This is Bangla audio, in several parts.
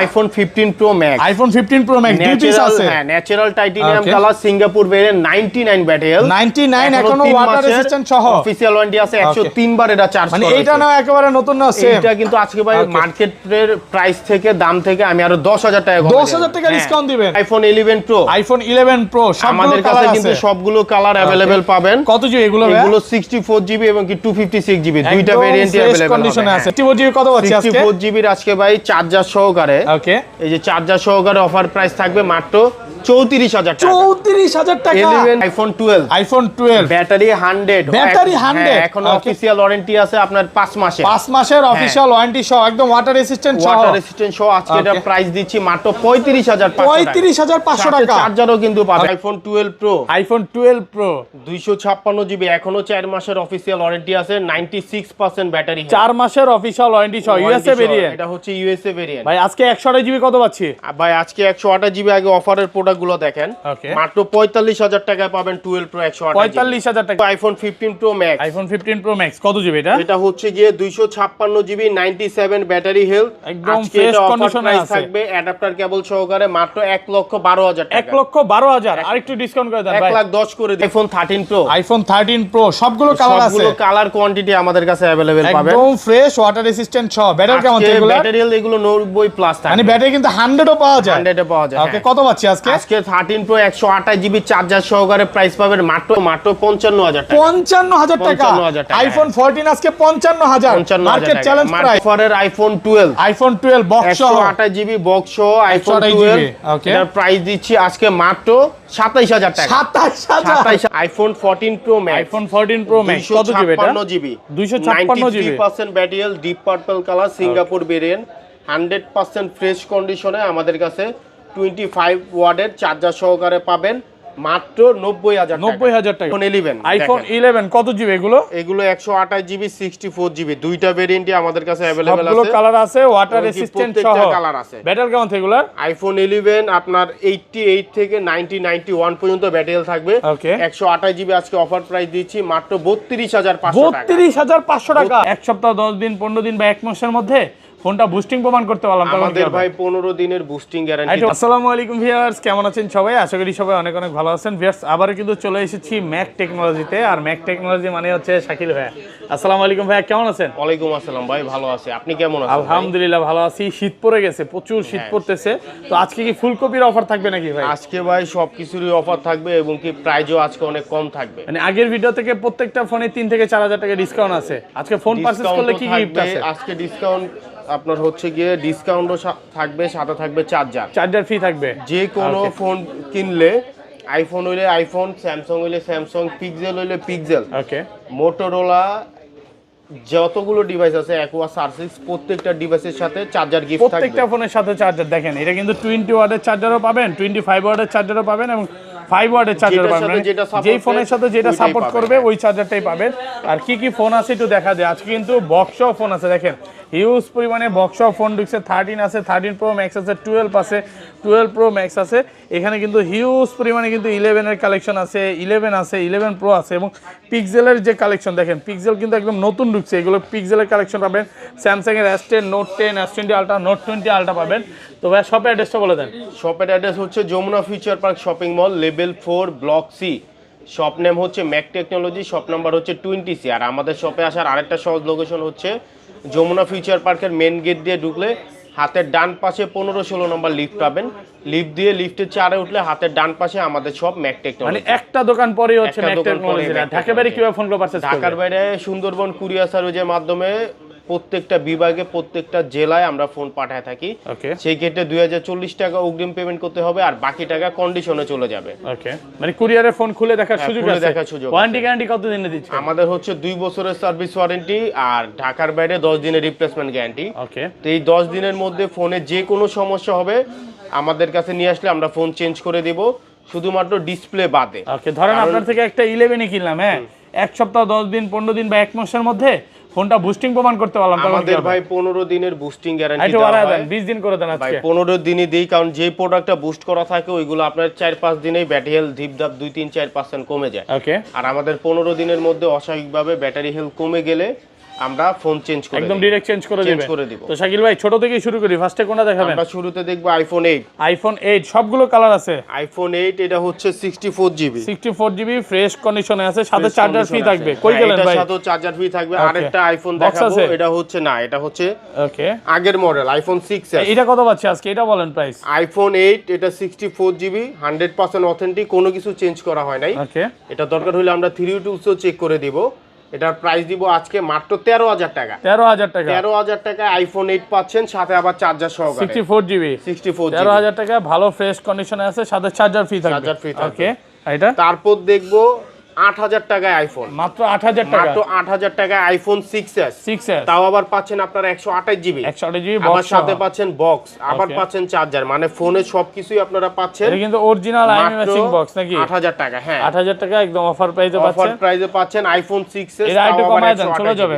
IPhone 15 pro Max. IPhone 15 pro max দুই পিস আছে। হ্যাঁ, natural titanium colour Singapore variant 99 battery. 99 এখনো ওয়াটার রেজিস্ট্যান্ট সহ অফিশিয়াল ওয়ারেন্টি আছে। 103 বার এটা চার্জ করে। মানে এটা না একেবারে নতুন না সেম। এটা কিন্তু আজকে ভাই মার্কেটের প্রাইস থেকে দাম থেকে আমি আরো 10000 টাকা কম 10000 টাকা ডিসকাউন্ট দিবেন। IPhone 11 pro. আইফোন 11 প্রো আমাদের কাছে কিন্তু সবগুলো কালার अवेलेबल পাবেন। কত জিবি এগুলো? এগুলো 64 জিবি এবং কি 256 জিবি দুইটা ভেরিয়েন্টই अवेलेबल কন্ডিশনে আছে। 64 জিবি কত আছে আজকে? 64 জিবির আজকে ভাই চার্জার সহকারে। ওকে, এই যে চার্জার সহকারে অফার প্রাইস থাকবে মাত্র 34000 টাকা। 34000 টাকা। 11 আইফোন 12। IPhone 12 battery 100। ব্যাটারি 100 এখন অফিশিয়াল ওয়ারেন্টি আছে আপনার 5 মাসের। 5 মাসের অফিশিয়াল ওয়ারেন্টি সহ একদম ওয়াটার রেজিস্ট্যান্ট সহ। ওয়াটার রেজিস্ট্যান্ট সহ আজকে এটা প্রাইস দিচ্ছি মাত্র 35500 টাকা। চার্জারও কিন্তু পাবেন। IPhone 12 pro. IPhone 12 pro 256 GB এখনো 4 মাসের অফিশিয়াল ওয়ারেন্টি আছে। 96% ব্যাটারি। 4 মাসের অফিশিয়াল ওয়ারেন্টি সহ ইউএসএ ভেরিয়েন্ট। এটা হচ্ছে ইউএসএ ভেরিয়েন্ট। ভাই আজকে 128 জিবি কত পাচ্ছি? ভাই আজকে 128 জিবি আগে অফারের প্রোডাক্টগুলো দেখেন। মাত্র 45000 টাকায় পাবেন 12 প্রো 128 45000 টাকা। IPhone 15 pro Max. IPhone 15 pro max কত জিবি এটা? এটা হচ্ছে গিয়ে 256 জিবি 97 ব্যাটারি হেলথ। একদম ফ্রেশ কন্ডিশনে আছে। থাকবে অ্যাডাপ্টার কেবল সহকারে মাত্র 1,12,000 টাকা। 1,12,000 আরেকটু ডিসকাউন্ট করে দেন ভাই। 1,10,000 করে দিন। IPhone 13 pro. আইফোন 13 প্রো সবগুলো কালার আছে। সবগুলো কালার কোয়ান্টিটি আমাদের কাছে अवेलेबल পাবেন। একদম ফ্রেশ ওয়াটার রেজিস্ট্যান্ট সহ। ব্যাটারি কেমন এগুলো? ব্যাটারি এগুলো 90 প্লাস থাকে। মানে ব্যাটারি কিন্তু 100 ও পাওয়া যায়। 100 এ পাওয়া যায়। ওকে, কত পাচ্ছি আজকে? আজকে 13 প্রো 128 জিবি চার্জার সহকারে প্রাইস পাবেন মাত্র 55000 টাকা। 55000 টাকা। আইফোন 14 আজকে 55000 মার্কেট চ্যালেঞ্জ প্রাইস। অফারের আইফোন 12। আইফোন 12 বক্স সহ 128 জিবি বক্স সহ আইফোন 12 এটার প্রাইস দিচ্ছি আজকে মাত্র 27000 টাকা। 27000। IPhone 14 Pro Max. IPhone 14 Pro max কত জিবি এটা? 256 GB 256 GB 93% battery deep purple colour Singapore variant 100% fresh কন্ডিশনে আমাদের কাছে 25 ওয়াটের চার্জার সহকারে পাবেন মাত্র 90000 টাকা। আইফোন 11। আইফোন 11 কত জিবি এগুলো? এগুলো 128 জিবি 64 জিবি দুইটা ভেরিয়েন্টই আমাদের কাছে अवेलेबल আছে। সবগুলো কালার আছে ওয়াটার রেজিস্ট্যান্ট সহ। প্রত্যেকটা কালার আছে। ব্যাটারি কেমন এগুলো? আইফোন 11 আপনার 88 থেকে 91 পর্যন্ত ব্যাটারি থাকবে। 128 জিবি আজকে অফার প্রাইস দিচ্ছি মাত্র 32500 টাকা। 32500 টাকা। এক সপ্তাহ 10 দিন 15 দিন বা এক মাসের মধ্যে ফোনটা বুস্টিং প্রমাণ করতে পারলাম। আমাদের ভাই 15 দিনের বুস্টিং গ্যারান্টি। আসসালামু আলাইকুম ভিউয়ার্স, কেমন আছেন সবাই? আশা করি সবাই অনেক অনেক ভালো আছেন। ভিউয়ার্স আবারও কিন্তু চলে এসেছি ম্যাক টেকনোলজিতে। আর ম্যাক টেকনোলজি মানে হচ্ছে শাকিল ভাই। আসসালামু আলাইকুম ভাই, কেমন আছেন? ওয়ালাইকুম আসসালাম ভাই, ভালো আছি। আপনি কেমন আছেন? আলহামদুলিল্লাহ ভালো আছি। শীত পড়ে গেছে, প্রচুর শীত পড়তেছে। তো আজকে কি ফুলকপির অফার থাকবে নাকি ভাই? আজকে ভাই সবকিছুরই অফার থাকবে এবং কি প্রাইসও আজকে অনেক কম থাকবে। মানে আগের ভিডিও থেকে প্রত্যেকটা ফোনে 3 থেকে 4000 টাকা ডিসকাউন্ট আছে। আজকে ফোন পারচেজ করলে কি গিফট আছে? আজকে ডিসকাউন্ট আপনার হচ্ছে গিয়ে ডিসকাউন্টও থাকবে, সাথে থাকবে চার্জার ফ্রি থাকবে। যে কোনো ফোন কিনলে আইফোন হইলে আইফোন, স্যামসাং হইলে স্যামসাং, পিক্সেল হইলে পিক্সেল, ওকে, মোটরোলা যতগুলো ডিভাইস আছে অ্যাকোয়া সার্ভিস প্রত্যেকটা ডিভাইসের সাথে চার্জার গিফট থাকবে। প্রত্যেকটা ফোনের সাথে চার্জার দেখেন, এটা কিন্তু 20 ওয়াটের চার্জারও পাবেন, 25 ওয়াটের চার্জারও পাবেন এবং 5 ওয়াটের চার্জারও পাবেন। যেই ফোনের সাথে যেটা সাপোর্ট করবে ওই চার্জারটাই পাবেন। আর কি কি ফোন আছে একটু দেখা যায়। আজকে কিন্তু বক্স ফোন আছে, দেখেন হিউজ পরিমাণে বক্স ফোন ঢুকছে। 13 আছে, 13 প্রো ম্যাক্স আছে, 12 আছে, 12 প্রো ম্যাক্স আছে। এখানে কিন্তু হিউজ পরিমাণে কিন্তু 11 এর কালেকশন আছে, 11 আছে, 11 প্রো আছে এবং পিক্সেলের যে কালেকশন দেখেন, পিক্সেল কিন্তু একদম নতুন ঢুকছে। এগুলো পিক্সেলের কালেকশন পাবেন। স্যামসাং এর S10, note 10, S20 ultra, note 20 ultra পাবেন। তো ভাই শপের অ্যাড্রেসটা বলে দেন। শপের অ্যাড্রেস হচ্ছে Jamuna future park shopping mall, level 4, block C. Shop name হচ্ছে ম্যাক টেকনোলজি, শপ নাম্বার হচ্ছে 20C। আর আমাদের শপে আসার আরেকটা সহজ লোকেশন হচ্ছে যমুনা ফিউচার পার্কের মেন গেট দিয়ে ঢুকলে হাতের ডান পাশে 15-16 নম্বর লিফট পাবেন। লিফট দিয়ে লিফটের 4-এ উঠলে হাতের ডান পাশে আমাদের শপ ম্যাক টেকনোলজি। মানে একটা দোকান পরেই হচ্ছে ম্যাক টেকনোলজি। ঢাকার বাইরে কিভাবে ফোন করে পারচেজ করবেন? ঢাকার বাইরে সুন্দরবন কুরিয়ার সার্ভিসের মাধ্যমে প্রত্যেকটা বিভাগে প্রত্যেকটা জেলায় আমরা ফোন পাঠায় থাকি। সেই ক্ষেত্রে 2040 টাকা অগ্রিম পেমেন্ট করতে হবে আর বাকি টাকা কন্ডিশনে চলে যাবে। ওকে, মানে কুরিয়ারে ফোন খুলে দেখার সুযোগ আছে। ওয়ারেন্টি গ্যারান্টি কত দিনে দিচ্ছেন? আমাদের হচ্ছে 2 বছরের সার্ভিস ওয়ারেন্টি আর ঢাকার বাইরে 10 দিনের রিপ্লেসমেন্ট গ্যারান্টি। ওকে, তো এই 10 দিনের মধ্যে ফোনে যে কোনো সমস্যা হবে আমাদের কাছে নিয়ে আসলে আমরা ফোন চেঞ্জ করে দেব, শুধুমাত্র ডিসপ্লে বাদে। ওকে, ধরেন আপনার থেকে একটা 11 কিনলাম, হ্যাঁ, এক সপ্তাহ 10 দিন 15 দিন বা এক মাসের মধ্যে ফোনটা বুস্টিং প্রমাণ করতে পারলাম। আমাদের ভাই 15 দিনের বুস্টিং গ্যারান্টি দেওয়া হয়। 20 দিন করে দেন আজকে। ভাই 15 দিনই দেই, কারণ যে প্রোডাক্টটা বুস্ট করা থাকে ওইগুলো আপনার 4-5 দিনেই ব্যাটারি হেলথ ধিপধাপ 2-3-4% কমে যায়। ওকে, আর আমাদের 15 দিনের মধ্যে অস্বাভাবিকভাবে ব্যাটারি হেলথ কমে গেলে আমরা ফোন চেঞ্জ করে একদম ডাইরেক্ট চেঞ্জ করে দিব। তো শাকিল ভাই ছোট থেকেই শুরু করি, ফার্স্টে কোনটা দেখাবেন? আমরা শুরুতে দেখব আইফোন 8। আইফোন 8 সবগুলো কালার আছে। আইফোন 8 এটা হচ্ছে 64GB 64GB ফ্রেশ কন্ডিশনে আছে, সাথে চার্জার ফ্রি থাকবে। কই গেলেন ভাই? এটার সাথে চার্জার ফ্রি থাকবে। আরেকটা আইফোন দেখাবো, এটা হচ্ছে না, এটা হচ্ছে ওকে আগের মডেল আইফোন 6s। এটা কত পাচ্ছি আজকে, এটা বলেন প্রাইস? আইফোন 8 এটা 64GB 100% অথেন্টিক, কোনো কিছু চেঞ্জ করা হয় নাই। ওকে এটা দরকার হলে আমরা 3U টুলসও চেক করে দিব। এটার প্রাইস দিব আজকে মাত্র 13000 টাকা। 13000 টাকা 13000 টাকা আইফোন 8 পাচ্ছেন, সাথে আবার চার্জার সহকারে 64GB 13000 টাকা, ভালো ফ্রেশ কন্ডিশনে আছে, সাথে চার্জার ফ্রি থাকবে। চার্জার ফ্রি থাকবে। ওকে এটা তারপর দেখবো 8000 টাকায় আইফোন, মাত্র 8000 টাকা, মাত্র 8000 টাকায় আইফোন 6s। তাও আবার পাচ্ছেন আপনারা 128GB 128GB আবার বক্স, সাথে পাচ্ছেন বক্স, আবার পাচ্ছেন চার্জার, মানে ফোনে সবকিছুই আপনারা পাচ্ছেন। এটা কিন্তু অরিজিনাল আইএমআই ম্যাচিং বক্স নাকি? 8000 টাকা, হ্যাঁ 8000 টাকা একদম অফার প্রাইসে পাচ্ছেন। অফার প্রাইসে পাচ্ছেন আইফোন 6s। এটা একটু কমায় দেন, চলে যাবে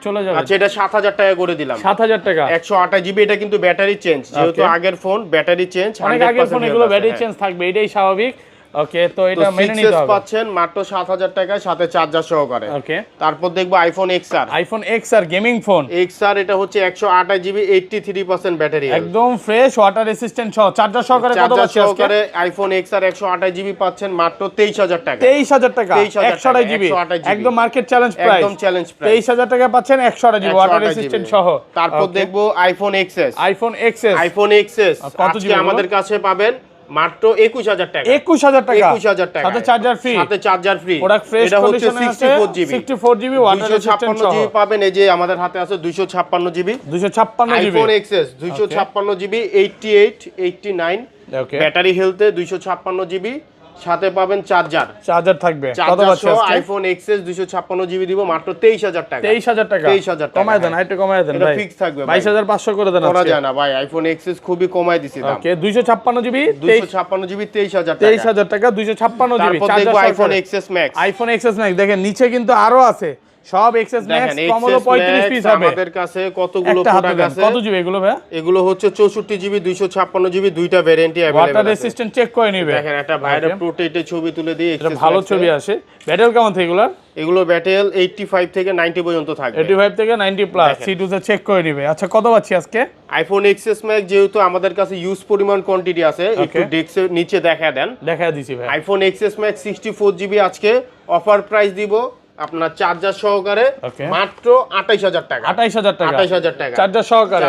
চলে যাবে। আচ্ছা এটা 7000 টাকা করে দিলাম। 7000 টাকা 128GB। এটা কিন্তু ব্যাটারি চেঞ্জ, যেহেতু আগের ফোন ব্যাটারি চেঞ্জ, অনেক আগের ফোন এগুলো ব্যাটারি চেঞ্জ থাকবে, এটাই স্বাভাবিক। ওকে তো এটা মেনে নিতে হবে। পাচ্ছেন মাত্র 7000 টাকায়, সাথে চার্জার সহকারে। ওকে তারপর দেখবো iPhone XR। IPhone XR gaming phone. XR এটা হচ্ছে 128GB 83% ব্যাটারি, একদম ফ্রেশ ওয়াটার রেসিস্ট্যান্ট সহ চার্জার সহকারে। কত পাচ্ছি আজকে? আইফোন XR 128GB পাচ্ছেন মাত্র 23000 টাকা। 23000 টাকা 128GB একদম মার্কেট চ্যালেঞ্জ প্রাইস। একদম চ্যালেঞ্জ প্রাইস। 23000 টাকা পাচ্ছেন 128GB ওয়াটার রেসিস্ট্যান্ট সহ। তারপর দেখবো আইফোন XS। আইফোন XS কত জিবি আমাদের কাছে পাবেন? মাত্র 21000 টাকা। 21000 টাকা 21000 টাকা সাথে চার্জার ফ্রি, সাথে চার্জার ফ্রি। প্রোডাক্ট ফ্রেশ কন্ডিশনে আছে। 64GB ওয়াটার রেসিস্ট্যান্ট সহ 256GB পাবেন। এই যে আমাদের হাতে আছে 256GB 256GB iPhone XS 256GB 88 89 okay battery হেলথে 256GB, সাথে পাবেন চার্জার থাকবে। কত চার্জার পাচ্ছি আজকে? আইফোন XS 256GB দিব মাত্র 23000 টাকা। 23000 টাকা 23000 টাকা কমায় দেন, একটু কমায় দেন এটা ভাই। ফিক্স থাকবে 22500 করে দেন। করা যায় না ভাই, আইফোন XS খুবই কমায় দিছি দাম। ওকে 256GB 256GB 23000 টাকা। 23000 টাকা 256GB তারপর চার্জার দেখো সহকারে। IPhone XS Max। IPhone XS Max দেখেন নিচে কিন্তু আরো আছে, সব XS Max কম হলো 35 পিস হবে। আমাদের কাছে কতগুলো একটা হাতে প্রোডাক্ট দেন, আছে। কত জিবি এগুলো ভাই? এগুলো হচ্ছে 64GB 256GB, দুইটা ভ্যারিয়েন্টই अवेलेबल ওয়াটার আছে। রেসিস্ট্যান্ট চেক করে নিবে। দেখেন একটা ভাইরা প্রোটেটের ছবি তুলে দিয়ে এটা ভালো ছবি আসে। ব্যাটারি কেমন থাকে এগুলা? এগুলো ব্যাটারি 85 থেকে 90 পর্যন্ত থাকবে। 85 থেকে 90 প্লাস C2 তে চেক করে নিবে। আচ্ছা কত পাচ্ছি আজকে? আইফোন XS Max যেহেতু আমাদের কাছে ইউজ পরিমাণ কোয়ান্টিটি আছে, একটু ডেস্কের নিচে দেখায় দেন। দেখায় দিছি ভাই। আইফোন XS Max 64GB আজকে অফার প্রাইস দিব আপনার চার্জার সহকারে মাত্র 28000 টাকা। 28000 টাকা 28000 টাকা চার্জার সহকারে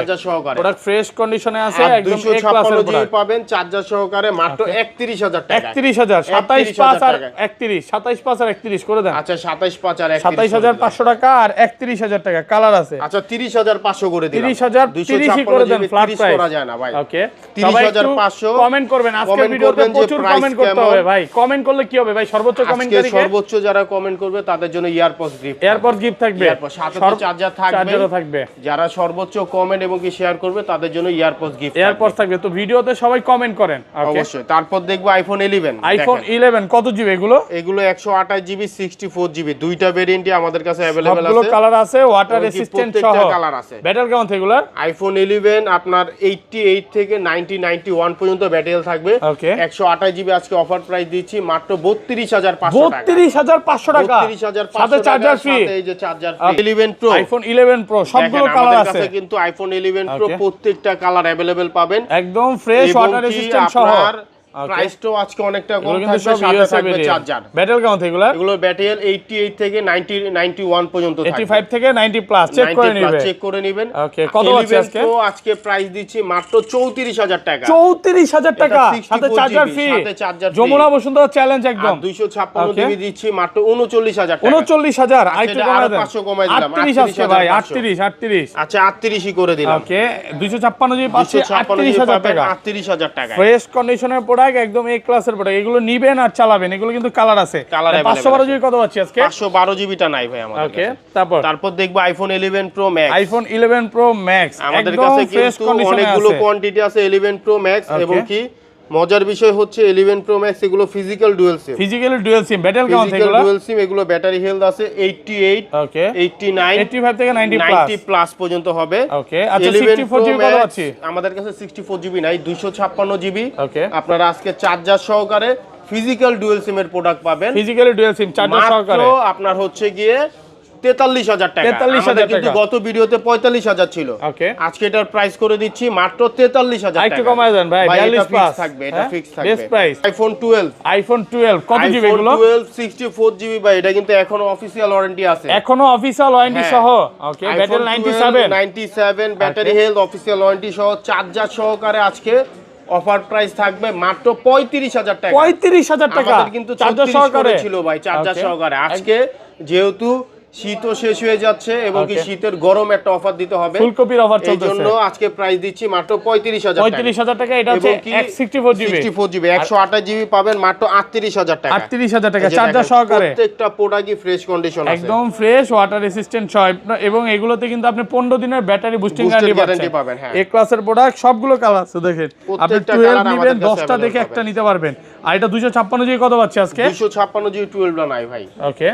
প্রোডাক্ট ফ্রেশ কন্ডিশনে আছে, একদম এ ক্লাসের প্রোডাক্ট পাবেন চার্জার সহকারে মাত্র 31000 টাকা। 31000 27 5 আর 31 27 5 আর 31 করে দেন। আচ্ছা 27 5 আর 31 27500 টাকা আর 31000 টাকা কালার আছে। আচ্ছা 30500 করে দিলাম। 30000 করে দেন, ফ্ল্যাট প্রাইস করা যায় না ভাই। ওকে 30500 কমেন্ট করবেন আজকের ভিডিওতে, প্রচুর কমেন্ট করতে হবে ভাই। কমেন্ট করলে কি হবে ভাই? সর্বোচ্চ কমেন্টকারীকে সর্বোচ্চ যারা কমেন্ট করবে তাদের জন্য ইয়ারপডস গিফট থাকবে, সাথে তো চার্জারও থাকবে। যারা সর্বোচ্চ কমেন্ট এবং কি শেয়ার করবে তাদের জন্য ইয়ারপডস গিফট থাকবে। তো ভিডিওতে সবাই কমেন্ট করেন অবশ্যই। তারপর দেখবো আইফোন 11। আইফোন 11 কত জিবি এগুলো? এগুলো 128GB 64GB দুইটা ভেরিয়েন্টই আমাদের কাছে अवेलेबल আছে। সবগুলো কালার আছে, ওয়াটার রেসিস্ট্যান্ট সহ কালার আছে। ব্যাটারি কেমন থাকে এগুলো? আইফোন 11 আপনার 88 থেকে 91 পর্যন্ত ব্যাটারি থাকবে। 128GB আজকে অফার প্রাইস দিচ্ছি মাত্র 32500 টাকা। 32500 টাকা 32500 সাথে চার্জার ফ্রি। এই যে চার্জার 11 প্রো আইফোন 11 প্রো সবগুলো কালার আছে কিন্তু আইফোন 11 প্রো প্রত্যেকটা কালার अवेलेबल পাবেন, একদম ফ্রেশ ওয়াটার রেসিস্ট্যান্ট সহ। প্রাইসটাও আজকে অনেকটা কম থাকবে, সাথে থাকবে চার্জার। ব্যাটারি কেমন থাকে এগুলো? এগুলো ব্যাটারি 88 থেকে 91 পর্যন্ত থাকবে। 85 থেকে 90 প্লাস চেক করে নেবেন। ওকে কত আছে আজকে? আজকে প্রাইস দিচ্ছি মাত্র 34000 টাকা। 34000 টাকা সাথে charger free. Jamuna Bashundhara challenge একদম। 256GB দিচ্ছি মাত্র 39000 টাকা। 39000 আইটু কমায় দেন। 500 কমাই দিলাম। 38 আজকে ভাই 38 আচ্ছা 38ই করে দিলাম। ওকে 256GB পাচ্ছি 38000 টাকা। 38000 টাকা ফ্রেশ কন্ডিশনের প্রোডাক্ট, একদম এ ক্লাসের প্রোডাক্ট। এগুলো নিবেন আর চালাবেন, এগুলো কিন্তু কালার আছে। 512GB কত পাচ্ছি আজকে? 512GBটা নাই ভাই আমাদের ওকে কাছে। তারপর দেখবো iPhone 11 pro Max. IPhone 11 pro max আমাদের কাছে কিন্তু অনেকগুলো কোয়ান্টিটি আছে 11 প্রো ম্যাক্স এবং কি মজার বিষয় হচ্ছে 11 প্রো ম্যাক্স এগুলো ফিজিক্যাল ডুয়াল সিম। ব্যাটারি কেমন থাকে এগুলো? ডুয়াল সিম এগুলো ব্যাটারি হেলথ আছে 88 ওকে 89 85 থেকে 90 প্লাস পর্যন্ত হবে। ওকে আচ্ছা 64GB কত আছে? আমাদের কাছে 64GB নাই, 256GB। ওকে আপনারা আজকে চার্জার সহকারে ফিজিক্যাল ডুয়াল সিমের প্রোডাক্ট পাবেন। ফিজিক্যালি ডুয়াল সিম চার্জার সহকারে আপনার হচ্ছে গিয়ে 43,000 টাকা। 43,000 কিন্তু টাকা। গত ভিডিওতে 45,000 ছিল। ওকে, আজকে এটার প্রাইস করে দিচ্ছি মাত্র 43,000 টাকা। একটু কমায় দেন ভাই, 42 প্লাস প্লাস থাকবে, এটা ফিক্স থাকবে। বেস্ট প্রাইস আইফোন 12, আইফোন 12 কত জিবি এগুলো? 12 64 জিবি ভাই, এটা কিন্তু এখনো অফিশিয়াল ওয়ারেন্টি আছে, এখনো অফিশিয়াল ওয়ারেন্টি সহ। Okay, battery 97 battery health official warranty সহ চার্জার সহকারে আজকে অফার প্রাইস থাকবে মাত্র 35,000 টাকা। 35,000 টাকা আমাদের কিন্তু চার্জার 36 সহকারে করে ছিল ভাই চার্জার Okay. সহকারে। আজকে যেহেতু শীতও শেষ হয়ে যাচ্ছে এবং কি Okay. শীতের গরম একটা অফার দিতে হবে, ফুলকপির অফার এই চলতেছে। জন্য আজকে প্রাইস দিচ্ছি মাত্র 35,000 টাকা। 35,000 টাকা। এটা হচ্ছে এবং কি 64 জিবি 64 জিবি 128 জিবি পাবেন মাত্র 38,000 টাকা। 38,000 টাকা এই যে চার্জার দেখেন, সহকারে, প্রত্যেকটা প্রোডাক্টই ফ্রেশ কন্ডিশন আছে, একদম ফ্রেশ, ওয়াটার রেসিস্ট্যান্ট সহ। এবং এগুলোতে কিন্তু আপনি 15 দিনের battery boosting Booster guarantee guarantee পাবেন, হ্যাঁ। এ ক্লাসের প্রোডাক্ট সবগুলো কালার আছে দেখেন। আপনি প্রত্যেকটা 12 colour নেবেন, আমাদের কাছে 10টা দেখে available একটা নিতে পারবেন। আর এটা 256 জিবি কত পাচ্ছি আজকে? 256 জিবি 12 টা নাই ভাই। ওকে,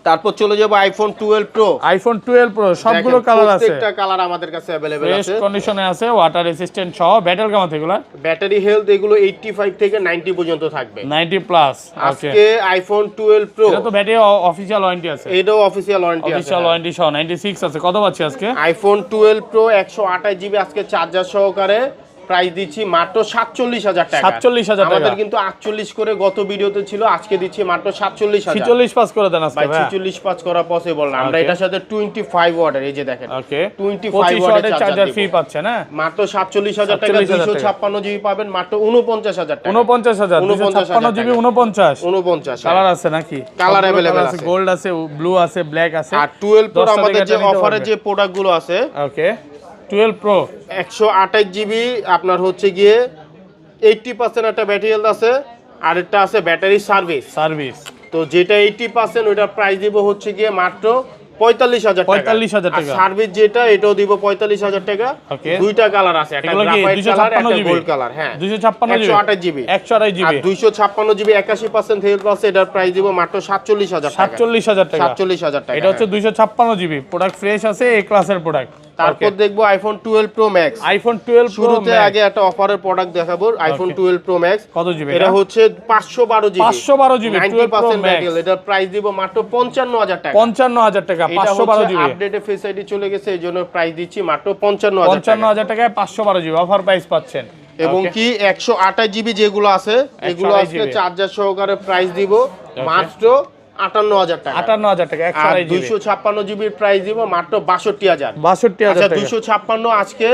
তারপর চলে যাব আইফোন 12 প্রো। আইফোন 12 প্রো সবগুলো কালার আছে, প্রত্যেকটা কালার আমাদের কাছে अवेलेबल ফ্রেশ আছে, কন্ডিশনে আছে, ওয়াটার রেসিস্ট্যান্ট সহ। ব্যাটারি কেমন এগুলো? ব্যাটারি হেলথ এগুলো 85 থেকে 90 পর্যন্ত থাকবে 90 প্লাস। ওকে, আজকে আইফোন 12 প্রো, এটা তো ব্যাটারি অফিশিয়াল ওয়ারেন্টি আছে, এটাও অফিশিয়াল ওয়ারেন্টি আছে। অফিশিয়াল ওয়ারেন্টি সহ 96 আছে। কত পাচ্ছি আজকে? আইফোন 12 প্রো 128 জিবি আজকে চার্জার সহকারে প্রাইস দিচ্ছি মাত্র 47,000 টাকা। 47,000 টাকা। আমাদের কিন্তু 48 করে গত ভিডিওতে ছিল, আজকে দিচ্ছি মাত্র 47,000। 46 পাস করে দেন আজকে ভাই ভাই। 46 পাঁচ করা পসিবল না। আমরা Okay. এটার সাথে 25 ওয়াটের, এই যে দেখেন ওকে, 25 ওয়াটের ওয়াটের চার্জার চার্জার ফ্রি পাচ্ছে না? মাত্র 47,000 টাকা। 47,000 256 জিবি পাবেন মাত্র 49,000 টাকা। 49,000 256 জিবি 49 49 কালার আছে নাকি? কালার সবগুলো available আছে, আছে। গোল্ড আছে, ব্লু আছে, ব্ল্যাক আছে। আর 12 প্রো 10টা আমাদের থেকে যে একটা নিতে অফারে পারবে। যে প্রোডাক্টগুলো আছে, ওকে, 12 প্রো 128 জিবি আপনার হচ্ছে গিয়ে 80% একটা ব্যাটারি হেলথ আছে, আর একটা আছে ব্যাটারি সার্ভিস। সার্ভিস। তো যেটা 80% ওটার প্রাইস দিব হচ্ছে গিয়ে মাত্র 45,000 টাকা। 45,000 টাকা। সার্ভিস যেটা এটাও দিব 45,000 টাকা। Okay. দুইটা কালার আছে, একটা এগুলো কি গ্রাফাইট কালার, 256 একটা জিবি? Gold colour. হ্যাঁ 256 জিবি 128 জিবি 128 আর জিবি 256 জিবি 81% হেলথ আছে, এটার প্রাইস দিব মাত্র 47,000 টাকা। 47,000 টাকা। 47,000 টাকা। এটা হচ্ছে 256 জিবি প্রোডাক্ট, ফ্রেশ আছে, এ ক্লাসের প্রোডাক্ট। তারপর দেখবো iPhone 12 Pro Max. IPhone 12 pro শুরুতে আগে একটা অফারের প্রোডাক্ট দেখাবো, আইফোন 12 প্রো ম্যাক্স। কত জিবি এটা হচ্ছে 512 GB 512 GB 12 pro 90% max, battery. এটার প্রাইস দিব মাত্র 55,000 টাকা। 55,000 টাকা। এটা 512 হচ্ছে জিবি আপডেটে ফেস আইডি চলে গেছে, এইজন্য প্রাইস দিচ্ছি মাত্র 55,000 টাকা। 55,000 টাকায় 512 জিবি অফার প্রাইস পাচ্ছেন। এবং Okay. কি 128 জিবি যেগুলো আছে এগুলো 128 আজকে GB চার্জার সহকারে প্রাইস দিব মাত্র 58,000 টাকা। 58,000 টাকা আর 128 জিবি 256 জিবির প্রাইস দিব মাত্র 62,000। 62,000 আচ্ছা টাকা। 256 আজকে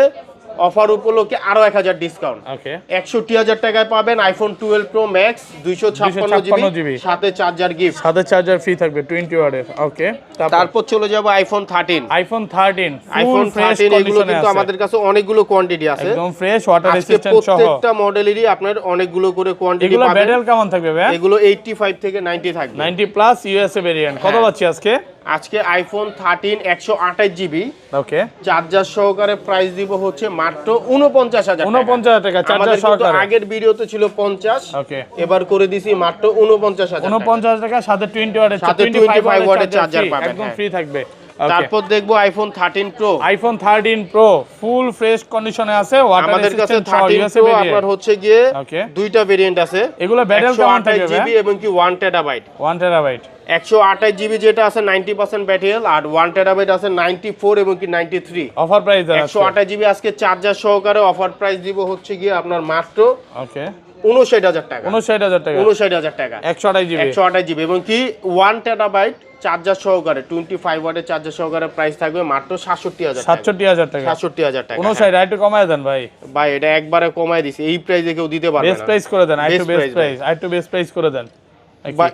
অফার উপলক্ষে আরো 1000 ডিসকাউন্ট, ওকে, 61,000 টাকায় পাবেন iPhone 12 Pro max 256 GB GB সাথে চার্জার গিফট। সাথে চার্জার ফ্রি থাকবে 20 ওয়াটের। ওকে, তারপর চলে যাব iPhone 13। IPhone 13 iPhone full fresh 13 এগুলো কন্ডিশনে কিন্তু আছে, আমাদের কাছে অনেকগুলো কোয়ান্টিটি আছে, একদম ফ্রেশ, ওয়াটার আজকে রেসিস্ট্যান্ট সহ। প্রত্যেকটা মডেলেরই আপনার অনেকগুলো করে কোয়ান্টিটি এগুলো পাবেন। ব্যাটারি কেমন থাকবে ভাই? এগুলো 85 থেকে 90 থাকবে, 90 প্লাস ইউএসএ ভেরিয়েন্ট। কত হ্যাঁ। পাচ্ছি আজকে? আজকে আইফোন 13 128 জিবি ওকে, চার্জার সহকারে প্রাইস দিব হচ্ছে মাত্র 49,000 টাকা। 49,000 টাকা চার্জার আমাদের কিন্তু সহকারে। আগের ভিডিওতে ছিল 50, ওকে, এবার করে দিছি মাত্র 49,000 টাকা। 49,000 টাকা সাথে 20 ওয়াটের সাথে 25 ওয়াটের চার্জার ফ্রি, পাবেন, একদম হ্যাঁ। ফ্রি থাকবে। তারপর দেখবো iPhone 13 pro. IPhone 13 pro full fresh কন্ডিশনে আছে, ওয়াটার আমাদের কাছে রেসিস্ট্যান্ট সহ 13 ইউএসএ প্রো ভেরিয়েন্ট। আপনার হচ্ছে গিয়ে ওকে, দুইটা ভেরিয়েন্ট আছে। এগুলো ব্যাটারি কেমন থাকবে 128 জিবি এবং কি 1 টেরাবাইট। 1 টেরাবাইট 128 জিবি যেটা আছে 90% ব্যাটারি হেলথ, আর 1 টেরাবাইট আছে 94 এবং কি 93। অফার প্রাইস দেন আজকে। 128 জিবি আজকে চার্জার সহকারে অফার প্রাইস দিব হচ্ছে গিয়ে আপনার মাত্র ওকে, 59,000 টাকা। 59,000 টাকা 59,000 টাকা 128 জিবি 128 জিবি এবং কি 1 টেরাবাইট চার্জার সহকারে 25 ওয়াটের চার্জার সহকারে প্রাইস থাকবে মাত্র 67,000 টাকা। 67,000 টাকা 67,000 টাকা। 59 আর একটু কমায় দেন ভাই। ভাই এটা একবারে কমায় দিছি, এই প্রাইসে কেউ দিতে পারবে বেস্ট না। প্রাইস করে দেন, আইটু Best বেস্ট price, প্রাইস, আইটু বেস্ট প্রাইস করে দেন। ভাই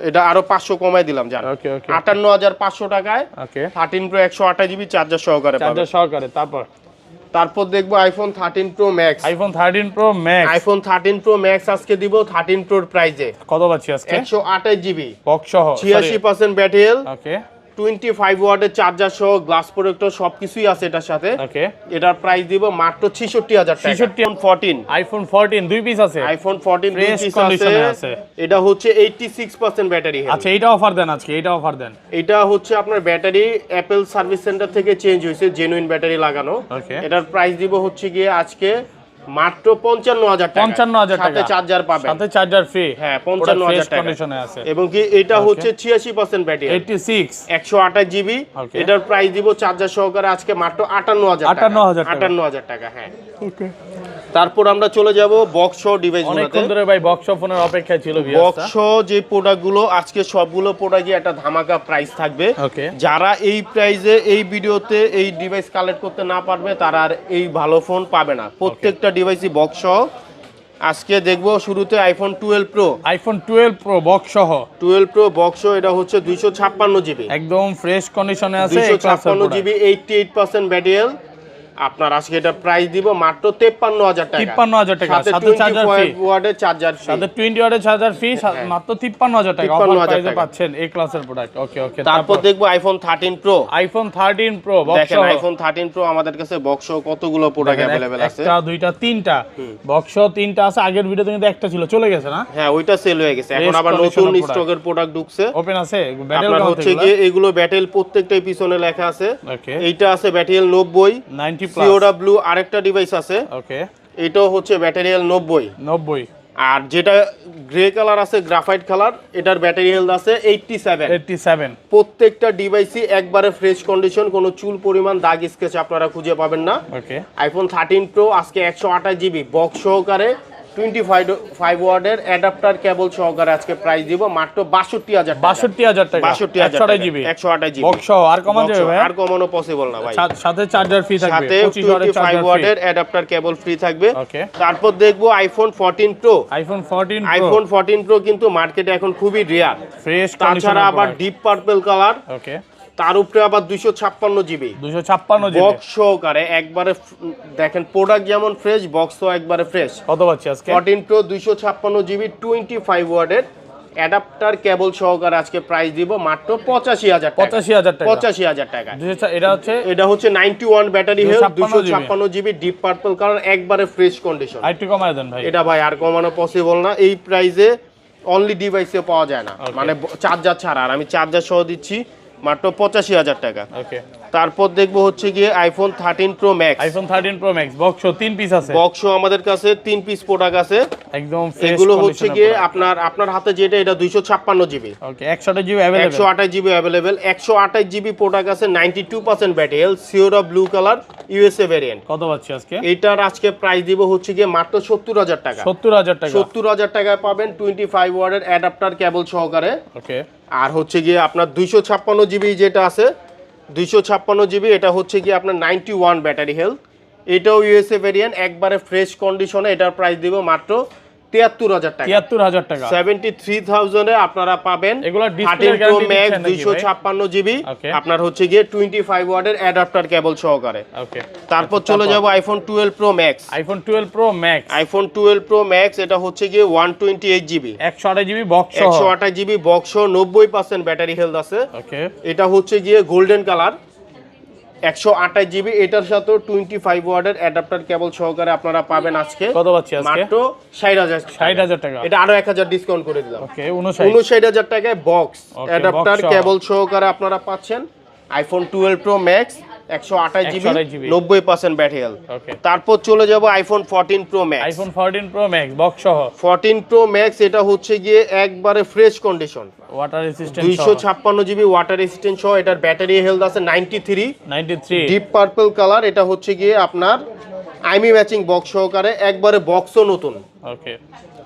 এটা আরো 500 কমায় দিলাম জান। ওকে ওকে 58,500 টাকায় ওকে 13 প্রো 128 জিবি চার্জার সহকারে পাবেন। চার্জার সহকারে। তারপর দেখবো iPhone 13 pro Max. IPhone 13 pro Max iPhone 13 pro max আজকে দিব 13 প্রোর প্রাইসে কত পাচ্ছি আজকে? 128 জিবি বক্স সহ 86% ব্যাটারি হেলথ, ওকে 25 ওয়াটের চার্জার সহ গ্লাস প্রোটেক্টর সবকিছুই আছে এটার সাথে। ওকে এটার প্রাইস দিব মাত্র 66,000 টাকা। 66,000 আইফোন 14 দুই পিস আছে, আইফোন 14 দুই Fresh পিস condition এ আছে, আছে। এটা হচ্ছে 86% ব্যাটারি হেলথ। আচ্ছা এইটা অফার দেন আজকে, এইটা অফার দেন। এটা হচ্ছে আপনার ব্যাটারি অ্যাপেল সার্ভিস সেন্টার থেকে চেঞ্জ হয়েছে, জেনুইন ব্যাটারি লাগানো। ওকে এটার প্রাইস দিব হচ্ছে গিয়ে আজকে মাত্র 55000 টাকা, 55000 টাকা সাথে চার্জার পাবেন, সাথে চার্জার ফ্রি। হ্যাঁ 55000 টাকা কন্ডিশনে আছে। এবং কি এটা হচ্ছে 86% ব্যাটারি, 86 128 জিবি। এটার প্রাইস দিব চার্জার সহকারে আজকে মাত্র 58000 টাকা, 58000 টাকা। হ্যাঁ ওকে, তারপর আমরা চলে যাব বক্স ডিভাইস গুলোতে। অনেকক্ষণ ধরে ভাই বক্স ফোনের অপেক্ষা ছিল বক্স যে প্রোডাক্টগুলো আজকে সবগুলো প্রোডাক্টই একটা ধামাকা প্রাইস থাকবে। ওকে, যারা এই প্রাইসে এই ভিডিওতে এই ডিভাইস কালেক্ট করতে না পারবে তারা আর এই ভালো ফোন পাবে না। প্রত্যেকটা ডিভাইসই বক্স সহ আজকে দেখবো। শুরুতে iPhone 12 pro, iPhone 12 pro box সহ, 12 প্রো বক্স সহ, এটা হচ্ছে 256 জিবি, একদম ফ্রেশ কন্ডিশনে আছে, 256 জিবি, 88% ব্যাটারি। আপনার আজকে এটা প্রাইস দিব মাত্র 53000 টাকা, 53000 টাকা, সাথে চার্জার ফ্রি, 25 ওয়াটের চার্জার ফ্রি, সাথে 20 ওয়াটের চার্জার ফ্রি, মাত্র 53000 টাকা অফার প্রাইসে পাচ্ছেন এই ক্লাসের প্রোডাক্ট। ওকে ওকে, তারপর দেখবো iPhone 13 pro, iPhone 13 pro box দেখেন আইফোন 13 প্রো আমাদের কাছে বক্স সহ কতগুলো প্রোডাক্ট अवेलेबल আছে, একটা দুইটা তিনটা বক্স সহ তিনটা আছে। আগের ভিডিওতে কিন্তু একটা ছিল, চলে গেছে না? হ্যাঁ ওইটা সেল হয়ে গেছে, এখন আবার নতুন স্টকের প্রোডাক্ট ঢুকছে। ওপেন আছে ব্যাটেল আপনার হচ্ছে গিয়ে এগুলো ব্যাটেল প্রত্যেকটাই পিছনে লেখা আছে। ওকে, এইটা আছে ব্যাটেল 90 90 প্লাস, COW আরেকটা ডিভাইস আছে, ওকে, এটাও হচ্ছে ব্যাটারিয়াল 90। আর যেটা গ্রে কালার আছে গ্রাফাইট কালার, এটার ব্যাটারি হেলথ আছে 87। প্রত্যেকটা ডিভাইসই একবারে ফ্রেশ কন্ডিশন, কোনো চুল পরিমাণ দাগ স্কেচ আপনারা খুঁজে পাবেন না। ওকে, আইফোন 13 প্রো আজকে 128 জিবি বক্স সহকারে 25 ওয়াটের অ্যাডাপ্টার কেবল সহকারে আজকে প্রাইস দিব মাত্র 62000 টাকা, 62000 টাকা, 128 জিবি, 128 জিবি বক্স সহ। আর কমান যাবে ভাই? আর কমানো পসিবল না ভাই, সাথে চার্জার ফ্রি থাকবে, সাথে 25 ওয়াটের অ্যাডাপ্টার কেবল ফ্রি থাকবে। ওকে, তারপর দেখবো iPhone 14 pro, iPhone 14 pro, iPhone 14 pro কিন্তু মার্কেটে এখন খুবই রেয়ার, ফ্রেশ তাছাড়া আবার ডিপ পার্পল কালার, ওকে, তার উপরে আবার 256 জিবি, 256 জিবি বক্স সহকারে একবারে দেখেন প্রোডাক্ট যেমন ফ্রেশ, বক্সও একবারে ফ্রেশ। কত পাচ্ছি আজকে? 14 প্রো 256 জিবি 25 ওয়াটের অ্যাডাপ্টার কেবল সহকারে আজকে প্রাইস দিব মাত্র 85000 টাকা, 85000 টাকা, 85000 টাকা। এটা হচ্ছে 91 battery health, 256 GB deep purple colour, একবারে ফ্রেশ কন্ডিশন। আরেকটু কমায় দেন ভাই। এটা ভাই আর কমানো পসিবল না, এই প্রাইসে অনলি ডিভাইসে পাওয়া যায় না, মানে চার্জার ছাড়া। আর আমি চার্জার সহ দিচ্ছি মাত্র 85000 টাকা। ওকে, তারপর দেখবো হচ্ছে গিয়ে iPhone 13 pro Max, iPhone 13 pro Max box 3 piece আছে, বক্স আমাদের কাছে 3 পিস প্রোডাক্ট আছে, একদম ফ্রেশ। এগুলো হচ্ছে গিয়ে আপনার হাতে যেটা, এটা 256 GB, okay, 128 GB available, 128 GB available, 128 GB product আছে, 92% battery health, Sierra blue colour, USA variant. কত পাচ্ছি আজকে? এইটার আজকে প্রাইস দিব হচ্ছে গিয়ে মাত্র 70000 টাকা, 70000 টাকা, 70000 টাকায় পাবেন 25 ওয়াটের অ্যাডাপ্টার কেবল সহকারে। ওকে, আর হচ্ছে গিয়ে আপনার 256 জিবি যেটা আছে, 256 জিবি, এটা হচ্ছে গিয়ে আপনার 91 ব্যাটারি হেলথ, এটাও ইউএসএ ভেরিয়েন্ট, একবারে ফ্রেশ কন্ডিশনে। এটার প্রাইস দিব মাত্র 73000 টাকা, 73000 টাকা, 73000 এ আপনারা পাবেন এগুলা 13 প্রো ম্যাক্স 256 জিবি, আপনার হচ্ছে গিয়ে 25 ওয়াটের অ্যাডাপ্টার কেবল সহকারে। ওকে, তারপর চলে যাব iPhone 12 Pro Max, iPhone 12 Pro Max, iPhone 12 Pro Max, এটা হচ্ছে গিয়ে 128 জিবি, 128 জিবি বক্স সহ, 128 জিবি বক্স সহ, 90% ব্যাটারি হেলথ আছে। ওকে, এটা হচ্ছে গিয়ে গোল্ডেন কালার, 128 জিবি, এটার সাথে 25 ওয়াটের অ্যাডাপ্টার কেবল সহকারে আপনারা পাবেন আজকে কত পাচ্ছি আজকে? মাত্র 60000 টাকা, এটা আরো 1000 ডিসকাউন্ট করে দিলাম। ওকে, 59000 টাকায় বক্স অ্যাডাপ্টার কেবল সহকারে আপনারা পাচ্ছেন iPhone 12 Pro Max, 128 GB, 90% battery health. Okay, তারপর চলে যাব iPhone 14 Pro Max, iPhone 14 Pro Max box সহ, 14 প্রো ম্যাক্স, এটা হচ্ছে গিয়ে একবারে fresh condition, water resistant 256 GB water resistant সহ, এটার ব্যাটারি হেলথ আছে 93, ডিপ পার্পল কালার, এটা হচ্ছে গিয়ে আপনার আইমি ম্যাচিং বক্স সহকারে, একবারে বক্সও নতুন। ওকে,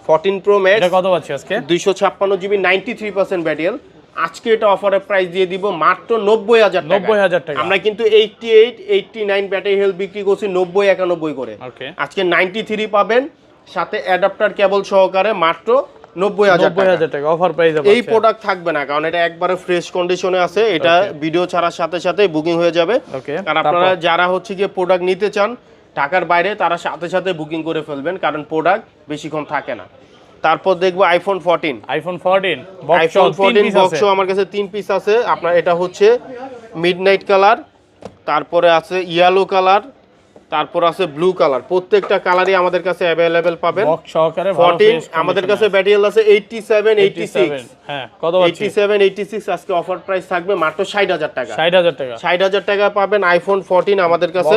14 প্রো ম্যাক্স, এটা কত পাচ্ছি আজকে? 256 জিবি, 93% ব্যাটারি হেলথ। আজকে এটা অফারের প্রাইস দিয়ে দিব মাত্র 90000 টাকা, 90000 টাকা। আমরা কিন্তু 88, 89 ব্যাটারি হেলথ বিক্রি করছি 90, 91 করে, ওকে, আজকে 93 পাবেন, সাথে অ্যাডাপ্টার কেবল সহকারে মাত্র 90000 টাকা অফার প্রাইস। এই প্রোডাক্ট থাকবে না, কারণ এটা একবারে ফ্রেশ কন্ডিশনে আছে, এটা ভিডিও ছাড়ার সাথে সাথে বুকিং হয়ে যাবে। আর আপনারা যারা হচ্ছে গিয়ে প্রোডাক্ট নিতে চান ঢাকার বাইরে, তারা সাথে সাথে বুকিং করে ফেলবেন, কারণ প্রোডাক্ট বেশিক্ষণ থাকে না। তারপর দেখবো আইফোন 14, আইফোন 14 বক্স আমার কাছে 3 পিস আছে। আপনার এটা হচ্ছে মিডনাইট কালার, তারপরে আছে ইয়েলো কালার, তারপর আছে ব্লু কালার, প্রত্যেকটা কালারই আমাদের কাছে অ্যাভেলেবেল পাবেন। বক্স সহকারে 14 আমাদের কাছে ব্যাটারি আছে 87 86। হ্যাঁ কত পাচ্ছি? 87 86 আজকে অফার প্রাইস থাকবে মাত্র 60000 টাকা। 60000 টাকা। 60000 টাকা পাবেন আইফোন 14 আমাদের কাছে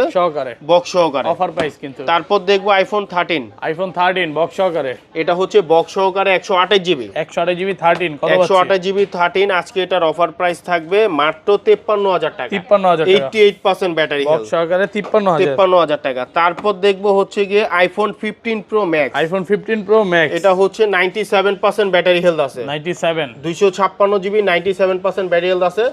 বক্স সহকারে অফার প্রাইস কিন্তু। তারপর দেখবো আইফোন 13। আইফোন 13 বক্স সহকারে, এটা হচ্ছে বক্স সহকারে 128 জিবি। 128 জিবি 13 কত পাচ্ছি? 128 জিবি 13 আজকে এটার অফার প্রাইস থাকবে মাত্র 53000 টাকা। 53000 টাকা 88% ব্যাটারি বক্স সহকারে 53000 টাকা। তারপর দেখবো হচ্ছে গিয়ে iPhone 15 pro Max. IPhone 15 pro Max এটা হচ্ছে 97% ব্যাটারি হেলথ আছে। 97 256 জিবি 97% ব্যাটারি হেলথ আছে।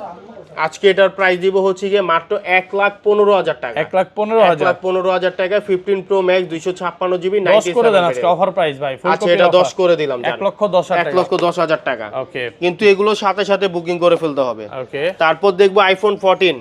আজকে এটার প্রাইস দিব হচ্ছে গিয়ে মাত্র 1,15,000 টাকা। 1,15,000 টাকা 15 প্রো ম্যাক্স 256 জিবি 10 করে দেন আজকে অফার প্রাইস ভাই। আচ্ছা এটা 10 করে দিলাম, 1,10,000 টাকা। ওকে, কিন্তু এগুলো সাথে সাথে বুকিং করে ফেলতে হবে। ওকে, তারপর দেখবো আইফোন 14।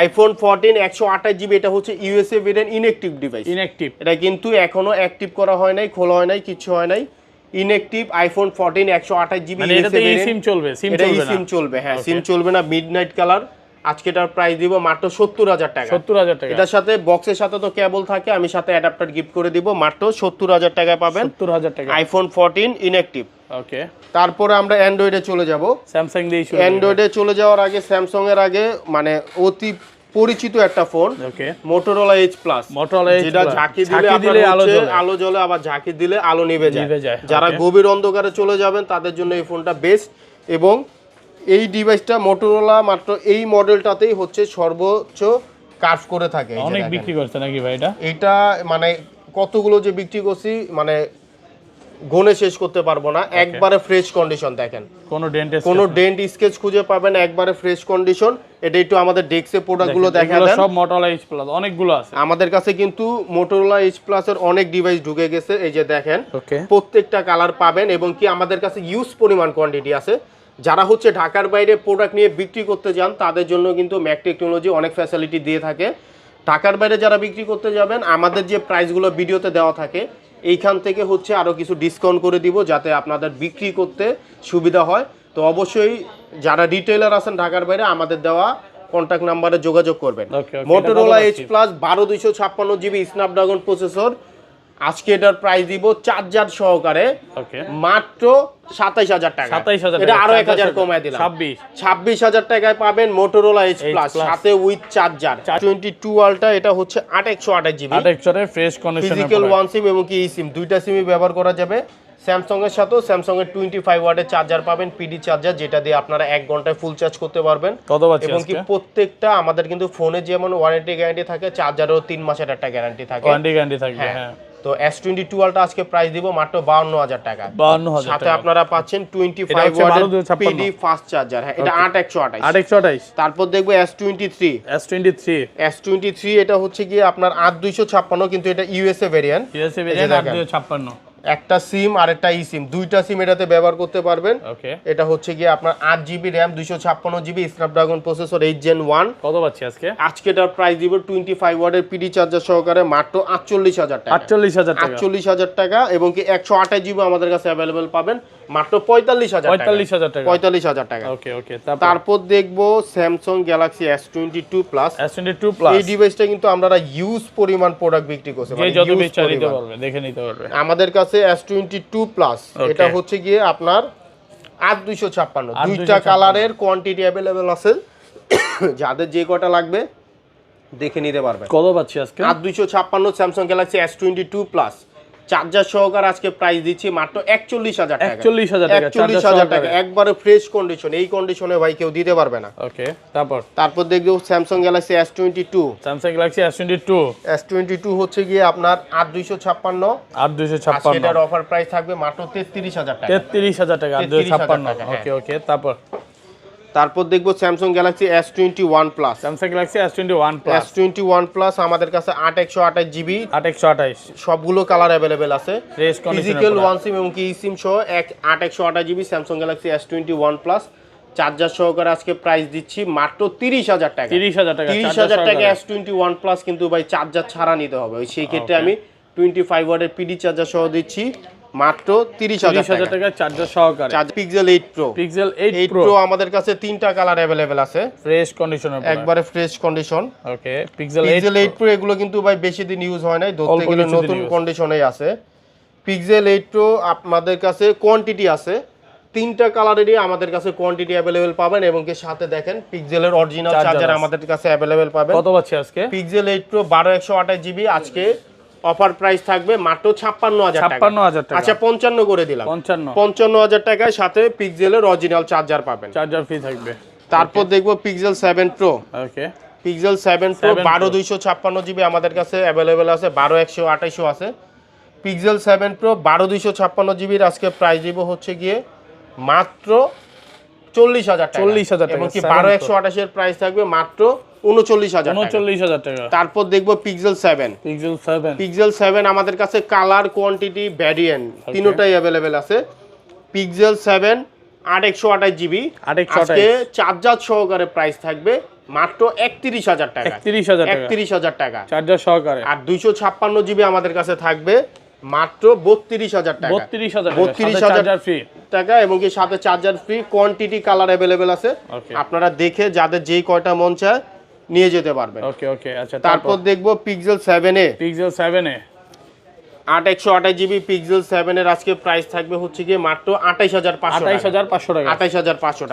আইফোন 14 128 জিবি, এটা হচ্ছে USA variant inactive device. Inactive, এটা কিন্তু এখনো অ্যাক্টিভ করা হয় নাই, খোলা হয় নাই, কিছু হয় নাই। ইনঅ্যাক্টিভ আইফোন 14 128 জিবি মানে এটাতে সিম চলবে? সিম চলবে না? সিম চলবে, হ্যাঁ সিম চলবে না। Midnight colour. আজকে এটার প্রাইস দিব মাত্র 70000 টাকা। 70000 টাকা। এটার সাথে বক্সের সাথে তো কেবল থাকে, আমি সাথে অ্যাডাপ্টার গিফট করে দিব মাত্র 70000 টাকায় পাবেন 70000 টাকা আইফোন 14 ইনঅ্যাক্টিভ। ওকে, তারপরে আমরা অ্যান্ড্রয়েডে চলে যাব। স্যামসাং দিয়ে শুরু। অ্যান্ড্রয়েডে চলে যাওয়ার আগে স্যামসাং এর আগে মানে অতি পরিচিত একটা ফোন, ওকে, মোটরোলা H Plus। যেটা ঝাঁকি দিলে আলো জ্বলে, আবার ঝাঁকি দিলে আলো নিভে যায়। যারা গভীর অন্ধকারে চলে যাবেন তাদের জন্য এই ফোনটা বেস্ট। এবং এই ডিভাইসটা মোটরোলা মাত্র এই মডেলটাতেই হচ্ছে সর্বোচ্চ কার্ভ করে থাকে। অনেক বিক্রি করছে নাকি ভাই এটা মানে কতগুলো যে বিক্রি করছি মানে গুণে শেষ করতে পারবো না। একবারে ফ্রেশ কন্ডিশন দেখেন, কোনো ডেন্ট স্কেচ খুঁজে পাবেন না, একবারে ফ্রেশ কন্ডিশন। এটা একটু আমাদের ডেস্কে প্রোডাক্টগুলো দেখা দেন। সব মোটরোলা H Plus অনেকগুলো আছে আমাদের কাছে, কিন্তু মোটরোলা H Plus এর অনেক ডিভাইস ঢুকে গেছে। এই যে দেখেন, ওকে, প্রত্যেকটা কালার পাবেন এবং কি আমাদের কাছে ইউজ পরিমাণ কোয়ান্টিটি আছে। যারা হচ্ছে ঢাকার বাইরে প্রোডাক্ট নিয়ে বিক্রি করতে যান তাদের জন্য কিন্তু ম্যাক টেকনোলজি অনেক ফ্যাসিলিটি দিয়ে থাকে। ঢাকার বাইরে যারা বিক্রি করতে যাবেন, আমাদের যে প্রাইসগুলো ভিডিওতে দেওয়া থাকে এইখান থেকে হচ্ছে আরও কিছু ডিসকাউন্ট করে দিব যাতে আপনাদের বিক্রি করতে সুবিধা হয়। তো অবশ্যই যারা রিটেলার আছেন ঢাকার বাইরে, আমাদের দেওয়া কন্ট্যাক্ট নাম্বারে যোগাযোগ করবেন। Motorola H Plus 12256 GB Snapdragon processor. আজকে এটার প্রাইস দিব চার্জার সহকারে মাত্র 27000 টাকা। এটা আরো 1000 কমায় দিলাম, 26000 টাকায় পাবেন মোটরোলা H Plus সাথে উইথ চার্জার 22 আলট্রা। এটা হচ্ছে 8128 জিবি, 8128 ফ্রেশ কন্ডিশনে ফিজিক্যাল ওয়ান সিম এবং কি ই সিম, দুইটা সিমই ব্যবহার করা যাবে। স্যামসাং এর সাথেও স্যামসাং এর 25 ওয়াটের চার্জার পাবেন, পিডি চার্জার, যেটা দিয়ে আপনারা 1 ঘন্টায় ফুল চার্জ করতে পারবেন। এবং কি প্রত্যেকটা আমাদের কিন্তু ফোনে যেমন ওয়ারেন্টি গ্যারান্টি থাকে, চার্জারেও 3 মাসের একটা গ্যারান্টি থাকে, গ্যারান্টি থাকবে। হ্যাঁ, তো S22 আলট্রা আজকে প্রাইস দিব মাত্র 52000 টাকা। 52000 সাথে আপনারা পাচ্ছেন 25 ওয়াটের পিডি ফাস্ট চার্জার। হ্যাঁ, এটা 8128। তারপর দেখবো S23। এটা হচ্ছে কি আপনার 8256, কিন্তু এটা ইউএসএ ভেরিয়েন্ট। 8256 একটা সিম আর একটা ই সিম, দুইটা সিম এটাতে ব্যবহার করতে পারবেন। এটা হচ্ছে কি আপনার 8 GB RAM 256 GB Snapdragon processor 8 Gen 1। কত পাচ্ছি আজকে? আজকে এটার প্রাইস দিব 25 ওয়াটের পিডি চার্জার সহকারে মাত্র 48000 টাকা। 48000 টাকা। এবং কি 128 জিবি আমাদের কাছে अवेलेबल পাবেন মাত্র 45000 টাকা। ওকে, তারপর দেখবো স্যামসাং গ্যালাক্সি S22 প্লাস। এই ডিভাইসটা কিন্তু আমরা ইউজ পরিমাণ প্রোডাক্ট বিক্রি করছি, মানে যত বেচা নিতে পারবে দেখে নিতে পারবে। আমাদের কাছে S22 প্লাস এটা হচ্ছে গিয়ে আপনার 8256, দুইটা কালারের কোয়ান্টিটি अवेलेबल আছে। যাদের যে কটা লাগবে দেখে নিতে পারবেন। কত পাচ্ছি আজকে? 8256 Samsung Galaxy S22 plus charger সহকারে আজকে প্রাইস দিচ্ছি মাত্র 41000 টাকা। 41000 টাকা একবারে ফ্রেশ কন্ডিশন। এই কন্ডিশনে ভাই কেউ দিতে পারবে না। ওকে, তারপর দেখবো স্যামসাং গ্যালাক্সি S22 হচ্ছে গিয়ে আপনার 8256। এটার অফার প্রাইস থাকবে মাত্র 33000 টাকা। 33000 টাকা 8256। ওকে, তারপর দেখবো Samsung Galaxy S21 plus. S21 plus আমাদের কাছে 8128 জিবি 8128 সবগুলো কালার अवेलेबल আছে, ফিজিক্যাল ওয়ান সিম এবং কি ই সিম সহ 8128 GB Samsung Galaxy S21 plus charger সহকারে আজকে প্রাইস দিচ্ছি মাত্র 30000 টাকা। 30000 টাকা S21 প্লাস, কিন্তু ভাই চার্জার ছাড়া নিতে হবে। সেই ক্ষেত্রে আমি 25 ওয়াটের পিডি চার্জার সহ দিচ্ছি মাত্র 30,000 টাকা চার্জার সহকারে। পিক্সেল 8 প্রো, পিক্সেল 8 8 প্রো আমাদের কাছে 3টা কালার अवेलेबल আছে, ফ্রেশ কন্ডিশনের, একবারে ফ্রেশ কন্ডিশন। ওকে, পিক্সেল 8 প্রো এগুলো কিন্তু ভাই বেশি দিন ইউজ হয় নাই, ধরতে গেলে নতুন কন্ডিশনেই আছে। পিক্সেল 8 প্রো আমাদের কাছে কোয়ান্টিটি আছে, 3টা কালারেরই আমাদের কাছে কোয়ান্টিটি अवेलेबल পাবেন, এবং কি সাথে দেখেন পিক্সেলের অরিজিনাল চার্জার আমাদের কাছে अवेलेबल পাবেন। কত পাচ্ছি আজকে? পিক্সেল 8 প্রো 12128 জিবি আজকে অফার প্রাইস থাকবে মাত্র 56000 টাকা। 56000 টাকা, আচ্ছা 55 করে দিলাম, 55000 টাকায় সাথে পিক্সেলের অরিজিনাল চার্জার পাবেন, চার্জার ফ্রি থাকবে। তারপর দেখবো পিক্সেল 7 প্রো। ওকে, পিক্সেল 7 প্রো 12256 জিবি আমাদের কাছে अवेलेबल আছে, 12128 আছে। পিক্সেল 7 প্রো 12256 জিবির আজকে প্রাইস দিব হচ্ছে গিয়ে মাত্র 40000 টাকা, 40000 টাকা, এবং কি 12128 এর প্রাইস থাকবে মাত্র 39000 টাকা। তারপর দেখবো পিক্সেল 7। পিক্সেল 7 আমাদের কাছে কালার, কোয়ান্টিটি, ভ্যারিয়েন্ট তিনটাই अवेलेबल আছে। পিক্সেল 7 8128 জিবি আজকে চার্জার সহকারে প্রাইস থাকবে মাত্র 31000 টাকা, 31000 টাকা চার্জার সহকারে। আর 256 জিবি আমাদের কাছে থাকবে মাত্র 32000 টাকা, 32000 ফ্রি টাকা, এবং কি সাথে charger free. Quantity colour available আছে, আপনারা দেখে যাদের যেই কয়টা মন চায় নিয়ে যেতে পারবেন। ওকে ওকে, আচ্ছা তারপর দেখবো পিক্সেল 7 এ, পিক্সেল 7 এ 8128 জিবি পিক্সেল 7 এর আজকে প্রাইস থাকবে হচ্ছে গিয়ে মাত্র 28500 টাকা, 28500 টাকা।